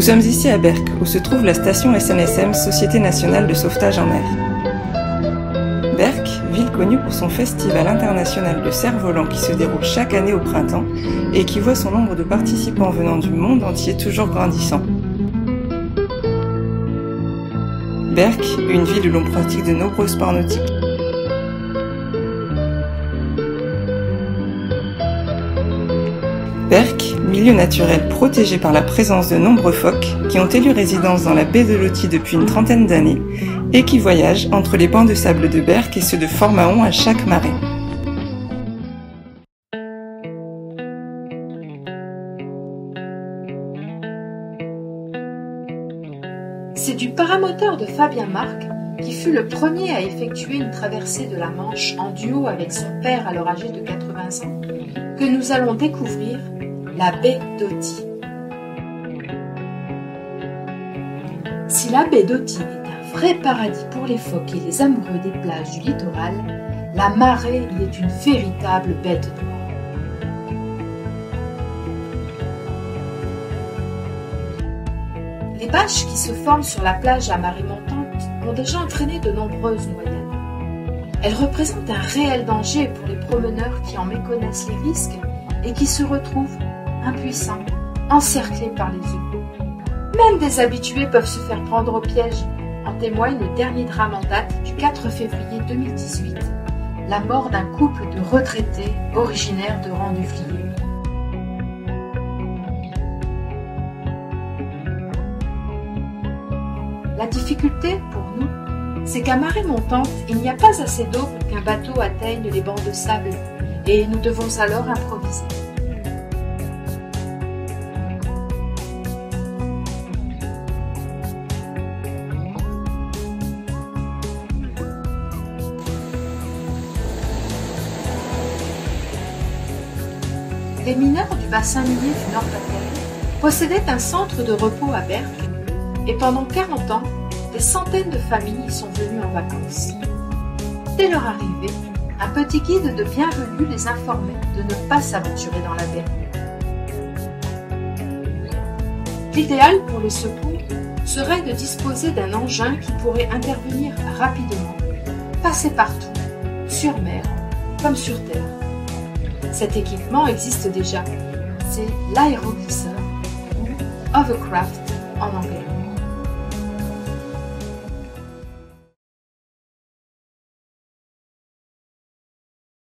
Nous sommes ici à Berck, où se trouve la station SNSM, Société Nationale de Sauvetage en Mer. Berck, ville connue pour son festival international de cerfs-volants qui se déroule chaque année au printemps et qui voit son nombre de participants venant du monde entier toujours grandissant. Berck, une ville où l'on pratique de nombreux sports nautiques. Berck, milieu naturel protégé par la présence de nombreux phoques qui ont élu résidence dans la baie de Loti depuis une trentaine d'années et qui voyagent entre les bancs de sable de Berck et ceux de Fort-Mahon à chaque marée. C'est du paramoteur de Fabien Marc, qui fut le premier à effectuer une traversée de la Manche en duo avec son père alors âgé de 80 ans, que nous allons découvrir la baie d'Authie. Si la baie d'Authie est un vrai paradis pour les phoques et les amoureux des plages du littoral, la marée y est une véritable bête noire. Les bâches qui se forment sur la plage à marée montante ont déjà entraîné de nombreuses noyades. Elles représentent un réel danger pour les promeneurs qui en méconnaissent les risques et qui se retrouvent impuissants, encerclés par les œufs. Même des habitués peuvent se faire prendre au piège. En témoigne le dernier drame en date du 4 février 2018, la mort d'un couple de retraités originaires de Rang-du-Fliers. La difficulté pour nous, c'est qu'à marée montante, il n'y a pas assez d'eau pour qu'un bateau atteigne les bancs de sable et nous devons alors improviser. Les mineurs du bassin minier du Nord-Pas-de-Calais possédaient un centre de repos à Berck et pendant 40 ans, des centaines de familles y sont venues en vacances. Dès leur arrivée, un petit guide de bienvenue les informait de ne pas s'aventurer dans la baie. L'idéal pour les secours serait de disposer d'un engin qui pourrait intervenir rapidement, passer partout, sur mer comme sur terre. Cet équipement existe déjà, c'est l'aéroglisseur ou hovercraft en anglais.